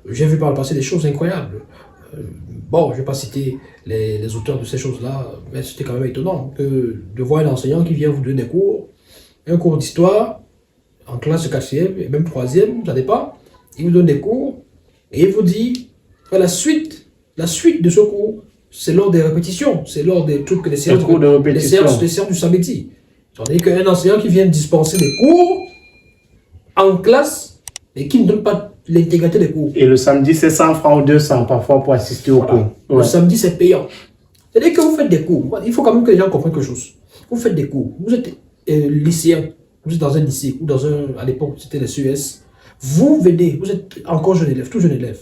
j'ai vu par le passé des choses incroyables. Bon, je ne vais pas citer les auteurs de ces choses-là, mais c'était quand même étonnant de voir un enseignant qui vient vous donner des cours, un cours d'histoire, en classe de 4e et même 3e, ça dépend. Il vous donne des cours et il vous dit la suite de ce cours, c'est lors des répétitions, c'est lors des trucs, des séances du samedi. C'est-à-dire qu'un enseignant qui vient dispenser des cours en classe et qui ne donne pas l'intégralité des cours. Et le samedi, c'est 100 francs ou 200 parfois pour assister au cours. Ouais. Le samedi, c'est payant. C'est-à-dire que vous faites des cours. Il faut quand même que les gens comprennent quelque chose. Vous faites des cours. Vous êtes lycéen. Vous êtes dans un lycée ou dans un, à l'époque, c'était les CES. Vous venez, vous êtes encore jeune élève, tout jeune élève.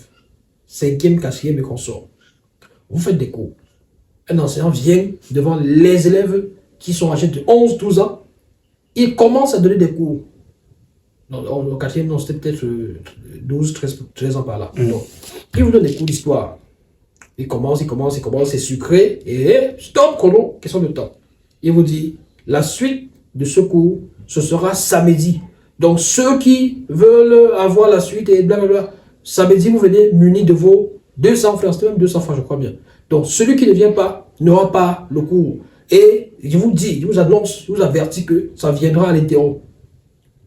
5e, 4e et consorts. Vous faites des cours. Un enseignant vient devant les élèves qui sont âgés de 11, 12 ans. Il commence à donner des cours. Non, au 4e, non, c'était peut-être 12, 13 ans par là. Donc, il vous donne des cours d'histoire. Il commence, c'est sucré, et stop, chrono, question de temps. Il vous dit, la suite de ce cours, ce sera samedi. Donc, ceux qui veulent avoir la suite, et blablabla, samedi, vous venez muni de vos 200 francs, c'était même 200 francs, je crois bien. Donc, celui qui ne vient pas n'aura pas le cours. Et je vous dis, je vous annonce, je vous avertis que ça viendra à l'interro.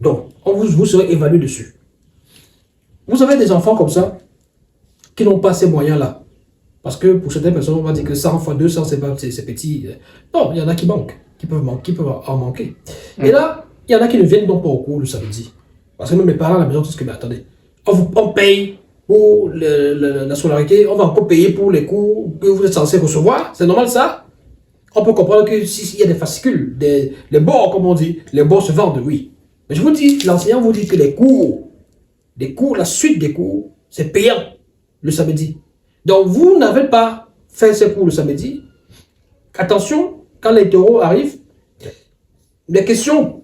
Donc, vous serez évalué dessus. Vous avez des enfants comme ça qui n'ont pas ces moyens-là. Parce que pour certaines personnes, on va dire que 100 fois 200, c'est petit. Non, il y en a qui manquent, qui peuvent en manquer. Et là, il y en a qui ne viennent donc pas au cours le samedi. Parce que même mes parents à la maison disent que, mais attendez, on paye pour la scolarité, on va encore payer pour les cours que vous êtes censé recevoir. C'est normal ça? On peut comprendre que s'il y a des fascicules, les bords, comme on dit, les bords se vendent, oui. Mais je vous dis, l'enseignant vous dit que les cours, la suite des cours, c'est payant le samedi. Donc, vous n'avez pas fait ces cours le samedi. Attention, quand les taureaux arrivent, des questions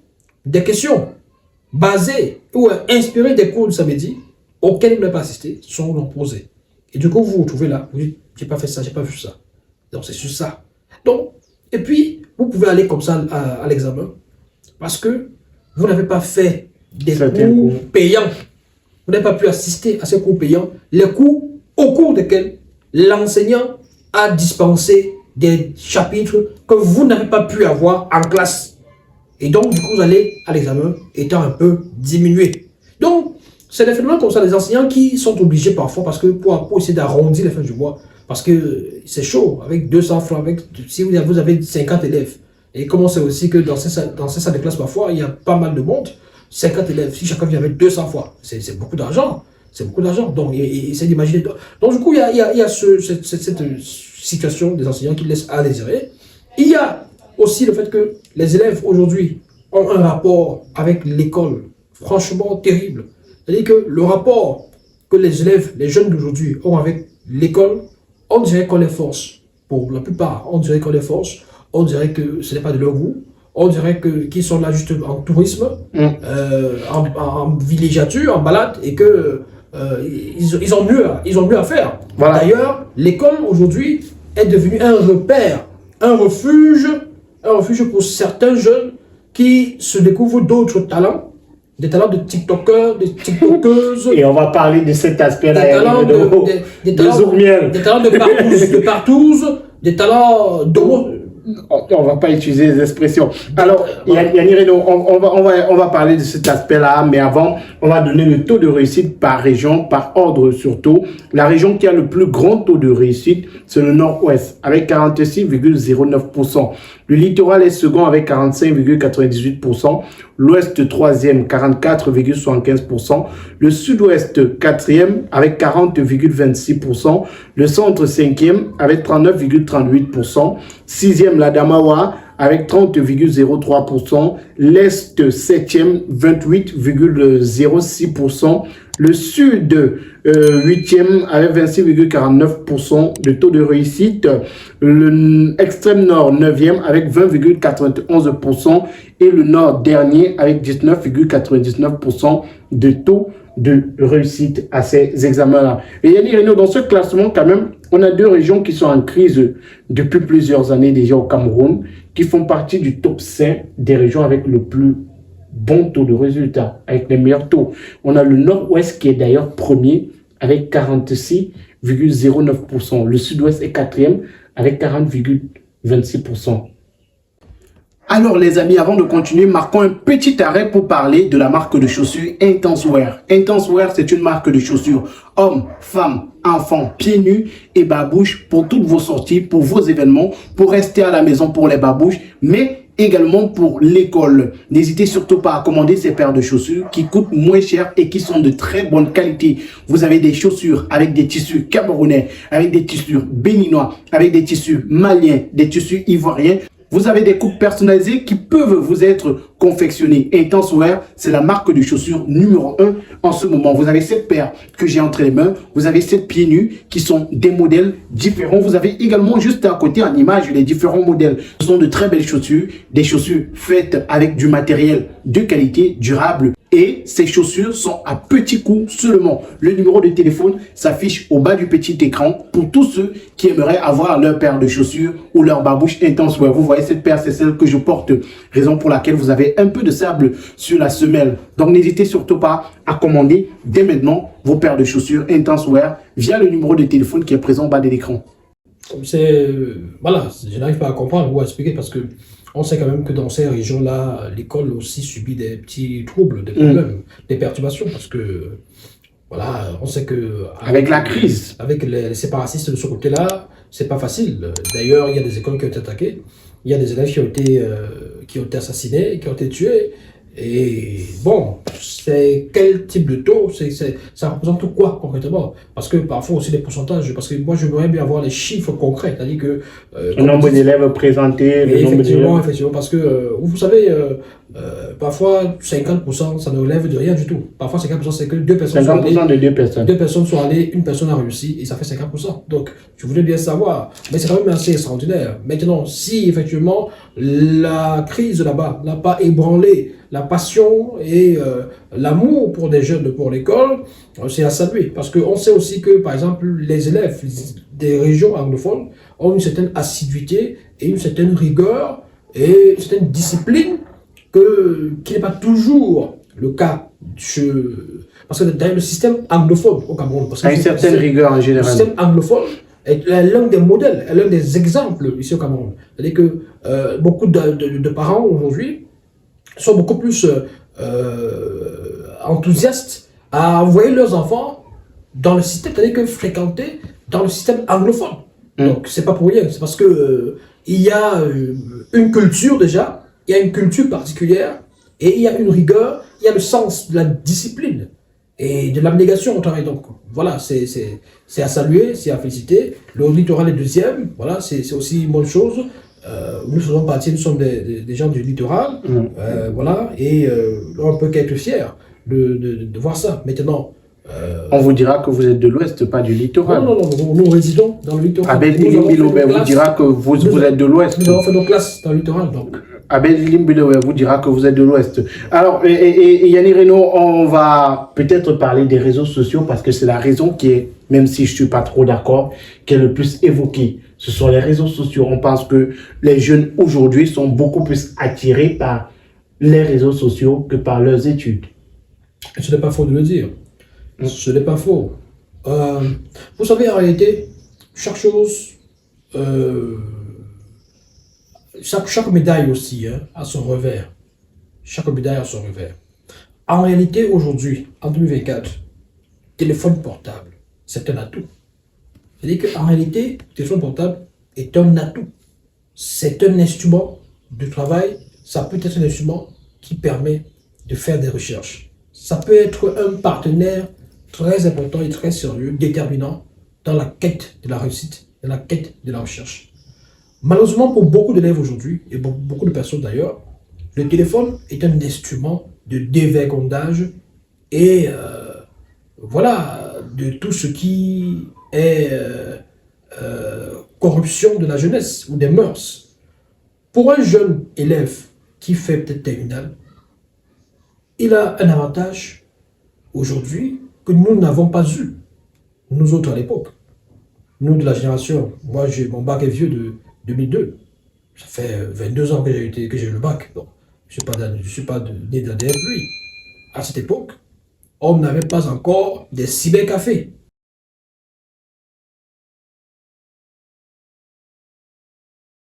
basées ou inspirées des cours du samedi, auxquels vous n'avez pas assisté, sont posées. Et du coup, vous vous retrouvez là, vous dites, j'ai pas fait ça, j'ai pas vu ça. Donc, c'est sur ça. Donc, et puis, vous pouvez aller comme ça à l'examen, parce que vous n'avez pas fait des cours payants. Vous n'avez pas pu assister à ces cours payants, les cours au cours desquels l'enseignant a dispensé des chapitres que vous n'avez pas pu avoir en classe. Et donc, du coup, vous allez à l'examen étant un peu diminué. Donc, c'est des phénomènes comme ça, les enseignants qui sont obligés parfois, parce que pour essayer d'arrondir les fins du mois, parce que c'est chaud, avec 200 francs, si vous avez 50 élèves, et comment c'est aussi que dans ces salles de classe, parfois, il y a pas mal de monde, 50 élèves, si chacun vient avec 200 fois, c'est beaucoup d'argent. C'est beaucoup d'argent. Donc, essayez d'imaginer. Donc, du coup, il y a cette situation des enseignants qui laissent à désirer. Il y a aussi le fait que les élèves, aujourd'hui, ont un rapport avec l'école franchement terrible. C'est-à-dire que le rapport que les élèves, les jeunes d'aujourd'hui, ont avec l'école, on dirait qu'on les force. Pour la plupart, on dirait qu'on les force. On dirait que ce n'est pas de leur goût. On dirait qu'ils sont là juste en tourisme, en villégiature, en balade, et que ils ont mieux à faire. Voilà. D'ailleurs, l'école aujourd'hui est devenue un repère, un refuge pour certains jeunes qui se découvrent d'autres talents, des talents de TikTokers, de TikTokeuses. Et on va parler de cet aspect-là. Des talents de partouze, des talents d'homo. On ne va pas utiliser les expressions. Alors, Yannick Reno, on va parler de cet aspect-là, mais avant, on va donner le taux de réussite par région, par ordre surtout. La région qui a le plus grand taux de réussite, c'est le Nord-Ouest, avec 46,09%. Le littoral est second avec 45,98%. L'Ouest, troisième, 44,75%. Le Sud-Ouest, quatrième, avec 40,26%. Le Centre, cinquième, avec 39,38%. Sixième, l'Adamawa, avec 30,03%. L'Est, septième, 28,06%. Le Sud, 8e, avec 26,49% de taux de réussite. L'extrême Nord, 9e, avec 20,91%. Et le Nord, dernier, avec 19,99% de taux de réussite à ces examens-là. Et Yannick Reno, dans ce classement, quand même, on a deux régions qui sont en crise depuis plusieurs années déjà au Cameroun, qui font partie du top 5 des régions avec le plus bon taux de résultat, avec les meilleurs taux. On a le Nord-Ouest qui est d'ailleurs premier avec 46,09%. Le Sud-Ouest est quatrième avec 40,26%. Alors les amis, avant de continuer, marquons un petit arrêt pour parler de la marque de chaussures Intenswear. Intenswear, c'est une marque de chaussures hommes, femmes, enfants, pieds nus et babouches pour toutes vos sorties, pour vos événements, pour rester à la maison pour les babouches, mais également pour l'école. N'hésitez surtout pas à commander ces paires de chaussures qui coûtent moins cher et qui sont de très bonne qualité. Vous avez des chaussures avec des tissus camerounais, avec des tissus béninois, avec des tissus maliens, des tissus ivoiriens. Vous avez des coupes personnalisées qui peuvent vous être confectionnées. Intenswear, c'est la marque de chaussures numéro 1 en ce moment. Vous avez cette paire que j'ai entre les mains. Vous avez cette pieds nus qui sont des modèles différents. Vous avez également juste à côté en image les différents modèles. Ce sont de très belles chaussures, des chaussures faites avec du matériel de qualité, durable. Et ces chaussures sont à petit coût seulement. Le numéro de téléphone s'affiche au bas du petit écran pour tous ceux qui aimeraient avoir leur paire de chaussures ou leur babouche Intenswear. Vous voyez, cette paire, c'est celle que je porte, raison pour laquelle vous avez un peu de sable sur la semelle. Donc, n'hésitez surtout pas à commander dès maintenant vos paires de chaussures Intenswear via le numéro de téléphone qui est présent au bas de l'écran. Voilà, je n'arrive pas à comprendre ou à expliquer parce que on sait quand même que dans ces régions-là, l'école aussi subit des petits troubles, des problèmes, des perturbations parce que, voilà, on sait que... Avec la crise. Avec les séparatistes de ce côté-là, c'est pas facile. D'ailleurs, il y a des écoles qui ont été attaquées, il y a des élèves qui ont été assassinés, qui ont été tués. Et bon, c'est quel type de taux, ça représente quoi concrètement? Parce que parfois aussi des pourcentages, parce que moi j'aimerais bien avoir les chiffres concrets, c'est-à-dire que... le nombre d'élèves présentés, le nombre d'élèves... Effectivement, parce que vous savez, parfois 50% ça ne relève de rien du tout. Parfois 50% c'est que deux personnes 50% sont allées, de deux personnes. Deux personnes sont allées, une personne a réussi et ça fait 50%. Donc je voulais bien savoir, mais c'est quand même assez extraordinaire. Maintenant, si effectivement la crise là-bas n'a pas ébranlé la passion et l'amour pour des jeunes, pour l'école, c'est à saluer. Parce qu'on sait aussi que, par exemple, les élèves des régions anglophones ont une certaine assiduité et une certaine rigueur et une certaine discipline qui n'est pas toujours le cas. Parce que dans le système anglophone au Cameroun, parce que une certaine rigueur en général. Le système anglophone est l'un des modèles, l'un des exemples ici au Cameroun. C'est-à-dire que beaucoup de parents aujourd'hui sont beaucoup plus enthousiastes à envoyer leurs enfants dans le système, c'est-à-dire que fréquenter dans le système anglophone. Donc c'est pas pour rien, c'est parce que il y a une culture déjà, il y a une culture particulière, et il y a une rigueur, il y a le sens de la discipline et de l'abnégation au travail. Donc voilà, c'est à saluer, c'est à féliciter. Le littoral est deuxième, voilà, c'est aussi une bonne chose. Nous faisons partie, nous sommes des gens du littoral, voilà, et on peut qu'être fiers de voir ça. Maintenant, on vous dira que vous êtes de l'Ouest, pas du littoral. Non, nous résidons dans le littoral. Abel Limbilobe vous dira que vous êtes de l'Ouest. Nous avons fait nos classes dans le littoral, donc. Abel Limbilobe vous dira que vous êtes de l'Ouest. Alors, et Yannick Reno, on va peut-être parler des réseaux sociaux parce que c'est la raison qui est, même si je ne suis pas trop d'accord, qui est le plus évoquée. Ce sont les réseaux sociaux. On pense que les jeunes aujourd'hui sont beaucoup plus attirés par les réseaux sociaux que par leurs études. Ce n'est pas faux de le dire. Ce n'est pas faux. Vous savez, en réalité, chaque chose, chaque médaille aussi a son revers. Chaque médaille a son revers. En réalité, aujourd'hui, en 2024, téléphone portable, c'est un atout. C'est-à-dire qu'en réalité, le téléphone portable est un atout. C'est un instrument de travail, ça peut être un instrument qui permet de faire des recherches. Ça peut être un partenaire très important et très sérieux, déterminant dans la quête de la réussite, dans la quête de la recherche. Malheureusement, pour beaucoup d'élèves aujourd'hui, et pour beaucoup de personnes d'ailleurs, le téléphone est un instrument de dévergondage et voilà, de tout ce qui est corruption de la jeunesse ou des mœurs. Pour un jeune élève qui fait peut-être terminale, il a un avantage aujourd'hui que nous n'avons pas eu, nous autres à l'époque. Nous de la génération, moi mon bac est vieux de 2002, ça fait 22 ans que j'ai eu le bac, donc je ne suis pas né d'un pluie. À cette époque, on n'avait pas encore des cybercafés.